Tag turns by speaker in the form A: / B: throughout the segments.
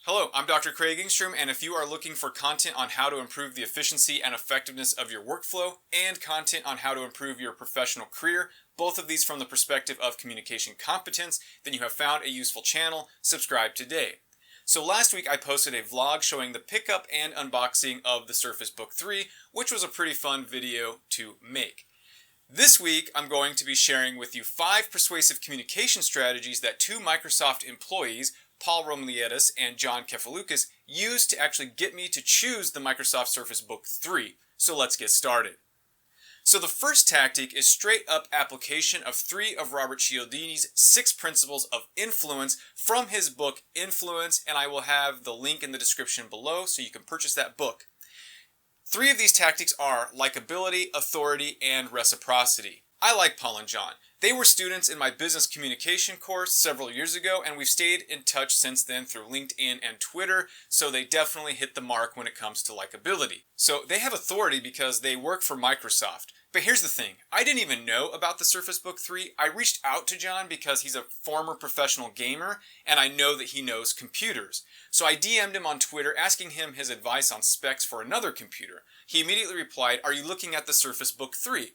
A: Hello, I'm Dr. Craig Ingstrom, and if you are looking for content on how to improve the efficiency and effectiveness of your workflow and content on how to improve your professional career, both of these from the perspective of communication competence, then you have found a useful channel. Subscribe today. So last week I posted a vlog showing the pickup and unboxing of the Surface Book 3, which was a pretty fun video to make. This week, I'm going to be sharing with you 5 persuasive communication strategies that 2 Microsoft employees, Paul Romlietis and John Kefalukas, used to actually get me to choose the Microsoft Surface Book 3. So let's get started. So the first tactic is straight up application of 3 of Robert Cialdini's 6 principles of influence from his book Influence, and I will have the link in the description below so you can purchase that book. 3 of these tactics are likability, authority, and reciprocity. I like Paul and John. They were students in my business communication course several years ago, and we've stayed in touch since then through LinkedIn and Twitter, so they definitely hit the mark when it comes to likability. So they have authority because they work for Microsoft. But here's the thing, I didn't even know about the Surface Book 3. I reached out to John because he's a former professional gamer, and I know that he knows computers. So I DM'd him on Twitter asking him his advice on specs for another computer. He immediately replied, "Are you looking at the Surface Book 3?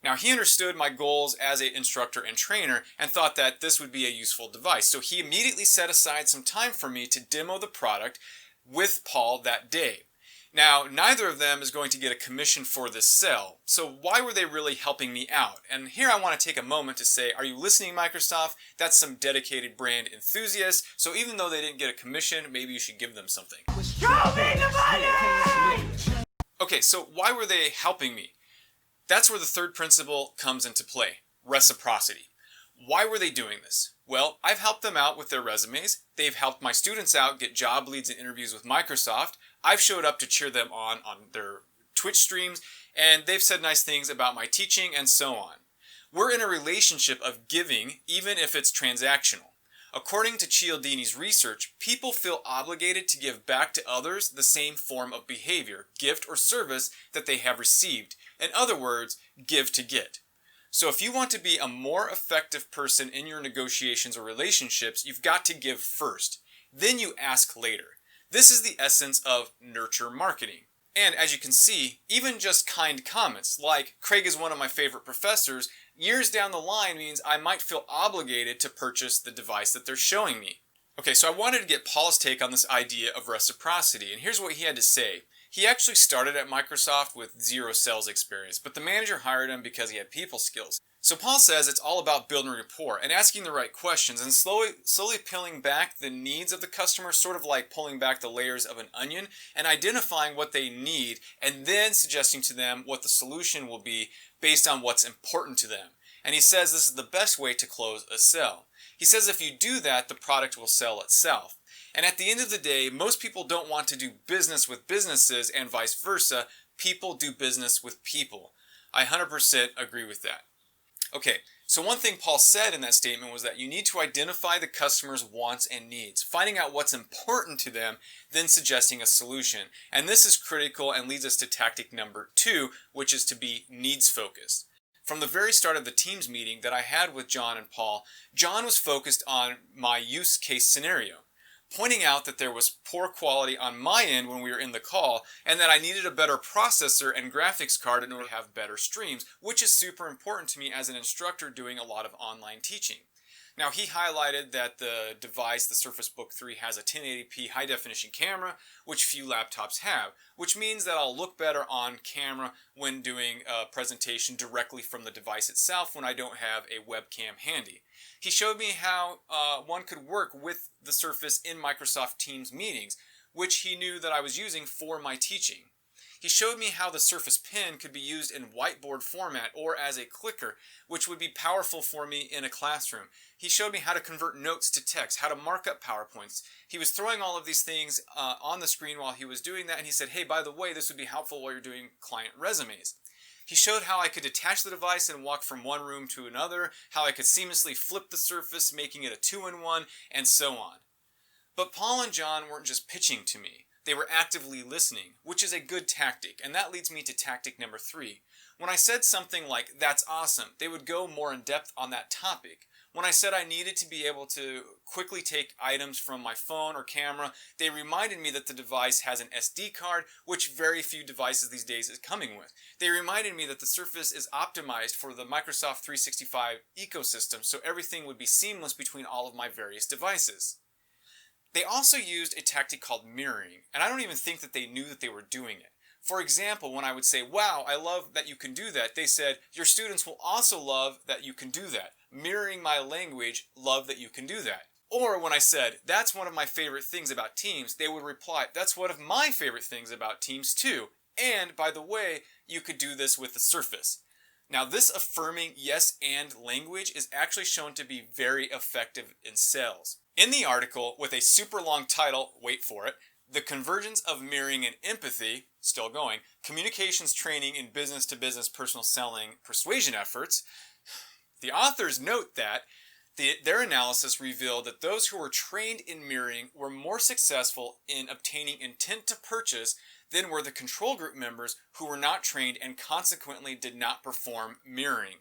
A: Now, he understood my goals as an instructor and trainer and thought that this would be a useful device. So he immediately set aside some time for me to demo the product with Paul that day. Now, neither of them is going to get a commission for this sell. So why were they really helping me out? And here I want to take a moment to say, are you listening, Microsoft? That's some dedicated brand enthusiasts. So even though they didn't get a commission, maybe you should give them something.
B: Show me the money!
A: Okay, so why were they helping me? That's where the third principle comes into play, reciprocity. Why were they doing this? Well, I've helped them out with their resumes. They've helped my students out get job leads and interviews with Microsoft. I've showed up to cheer them on their Twitch streams, and they've said nice things about my teaching and so on. We're in a relationship of giving, even if it's transactional. According to Cialdini's research, people feel obligated to give back to others the same form of behavior, gift, or service that they have received. In other words, give to get. So if you want to be a more effective person in your negotiations or relationships, you've got to give first. Then you ask later. This is the essence of nurture marketing. And as you can see, even just kind comments, like "Craig is one of my favorite professors," years down the line means I might feel obligated to purchase the device that they're showing me. Okay, so I wanted to get Paul's take on this idea of reciprocity, and here's what he had to say. He actually started at Microsoft with 0 sales experience, but the manager hired him because he had people skills. So Paul says it's all about building rapport and asking the right questions and slowly peeling back the needs of the customer, sort of like pulling back the layers of an onion and identifying what they need and then suggesting to them what the solution will be based on what's important to them. And he says this is the best way to close a sale. He says if you do that, the product will sell itself. And at the end of the day, most people don't want to do business with businesses and vice versa. People do business with people. I 100% agree with that. Okay, so one thing Paul said in that statement was that you need to identify the customer's wants and needs, finding out what's important to them, then suggesting a solution. And this is critical and leads us to tactic number 2, which is to be needs focused. From the very start of the Teams meeting that I had with John and Paul, John was focused on my use case scenario, pointing out that there was poor quality on my end when we were in the call, and that I needed a better processor and graphics card in order to have better streams, which is super important to me as an instructor doing a lot of online teaching. Now, he highlighted that the device, the Surface Book 3, has a 1080p high-definition camera, which few laptops have, which means that I'll look better on camera when doing a presentation directly from the device itself when I don't have a webcam handy. He showed me how one could work with the Surface in Microsoft Teams meetings, which he knew that I was using for my teaching. He showed me how the Surface Pen could be used in whiteboard format or as a clicker, which would be powerful for me in a classroom. He showed me how to convert notes to text, how to mark up PowerPoints. He was throwing all of these things on the screen while he was doing that, and he said, hey, by the way, this would be helpful while you're doing client resumes. He showed how I could detach the device and walk from one room to another, how I could seamlessly flip the Surface, making it a 2-in-1, and so on. But Paul and John weren't just pitching to me. They were actively listening, which is a good tactic, and that leads me to tactic number 3. When I said something like, "That's awesome," they would go more in depth on that topic. When I said I needed to be able to quickly take items from my phone or camera, they reminded me that the device has an SD card, which very few devices these days is coming with. They reminded me that the Surface is optimized for the Microsoft 365 ecosystem, so everything would be seamless between all of my various devices. They also used a tactic called mirroring, and I don't even think that they knew that they were doing it. For example, when I would say, wow, I love that you can do that, they said, your students will also love that you can do that. Mirroring my language, love that you can do that. Or when I said, that's one of my favorite things about Teams, they would reply, that's one of my favorite things about Teams too. And, by the way, you could do this with the Surface. Now, this affirming yes and language is actually shown to be very effective in sales. In the article, with a super long title, wait for it, The Convergence of Mirroring and Empathy, still going, Communications Training in Business-to-Business Personal Selling Persuasion Efforts, the authors note that their analysis revealed that those who were trained in mirroring were more successful in obtaining intent to purchase than were the control group members who were not trained and consequently did not perform mirroring.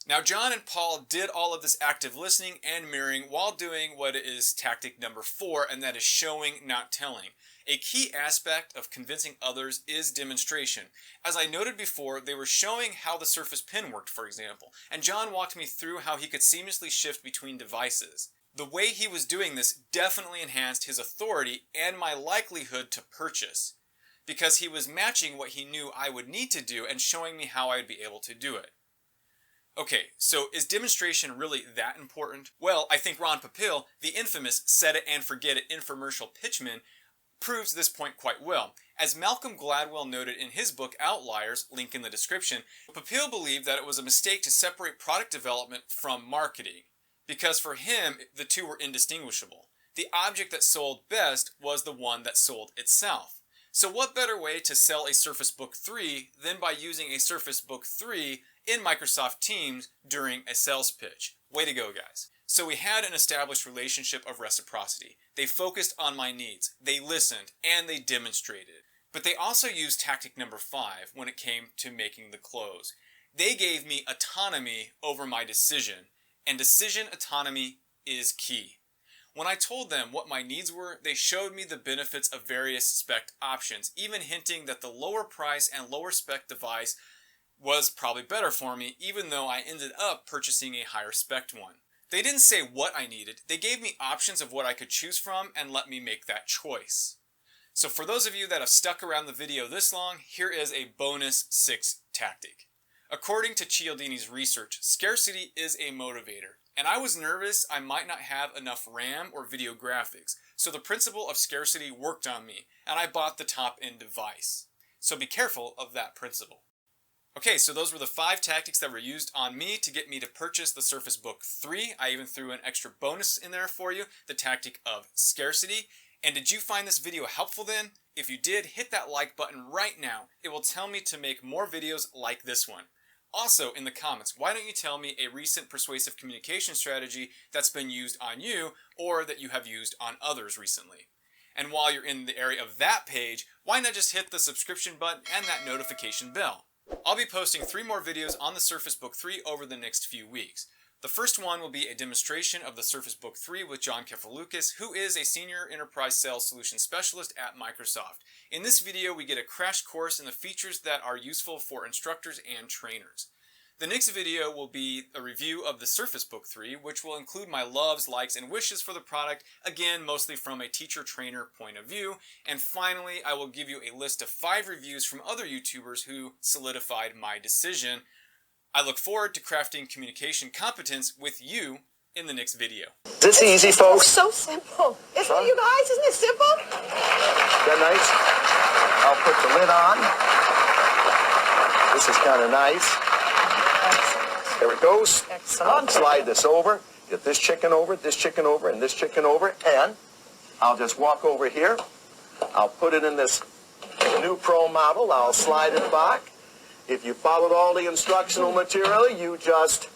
A: Now, John and Paul did all of this active listening and mirroring while doing what is tactic number 4, and that is showing, not telling. A key aspect of convincing others is demonstration. As I noted before, they were showing how the Surface Pen worked, for example, and John walked me through how he could seamlessly shift between devices. The way he was doing this definitely enhanced his authority and my likelihood to purchase, because he was matching what he knew I would need to do and showing me how I would be able to do it. Okay, so is demonstration really that important? Well, I think Ron Popeil, the infamous set it and forget it infomercial pitchman, proves this point quite well. As Malcolm Gladwell noted in his book Outliers, link in the description, Popeil believed that it was a mistake to separate product development from marketing, because for him, the two were indistinguishable. The object that sold best was the one that sold itself. So what better way to sell a Surface Book 3 than by using a Surface Book 3 in Microsoft Teams during a sales pitch? Way to go, guys. So we had an established relationship of reciprocity. They focused on my needs, they listened, and they demonstrated. But they also used tactic number 5 when it came to making the close. They gave me autonomy over my decision, and decision autonomy is key. When I told them what my needs were, they showed me the benefits of various spec options, even hinting that the lower price and lower spec device was probably better for me, even though I ended up purchasing a higher spec one. They didn't say what I needed, they gave me options of what I could choose from and let me make that choice. So for those of you that have stuck around the video this long, here is a bonus 6th tactic. According to Cialdini's research, scarcity is a motivator. And I was nervous I might not have enough RAM or video graphics, so the principle of scarcity worked on me, and I bought the top-end device. So be careful of that principle. Okay, so those were the 5 tactics that were used on me to get me to purchase the Surface Book 3. I even threw an extra bonus in there for you, the tactic of scarcity. And did you find this video helpful then? If you did, hit that like button right now. It will tell me to make more videos like this one. Also, in the comments, why don't you tell me a recent persuasive communication strategy that's been used on you or that you have used on others recently? And while you're in the area of that page, why not just hit the subscription button and that notification bell? I'll be posting 3 more videos on the Surface Book 3 over the next few weeks. The first one will be a demonstration of the Surface Book 3 with John Kefalukas, who is a Senior Enterprise Sales Solution Specialist at Microsoft. In this video, we get a crash course in the features that are useful for instructors and trainers. The next video will be a review of the Surface Book 3, which will include my loves, likes, and wishes for the product, again, mostly from a teacher-trainer point of view. And finally, I will give you a list of 5 reviews from other YouTubers who solidified my decision. I look forward to crafting communication competence with you in the next video.
C: Is this easy, folks?
B: So simple. Isn't it, you guys? Isn't it simple?
C: That nice? I'll put the lid on. This is kind of nice. There it goes.
B: Excellent.
C: Slide this over. Get this chicken over, this chicken over, and this chicken over. And I'll just walk over here. I'll put it in this new Pro model. I'll slide it back. If you followed all the instructional material, you just...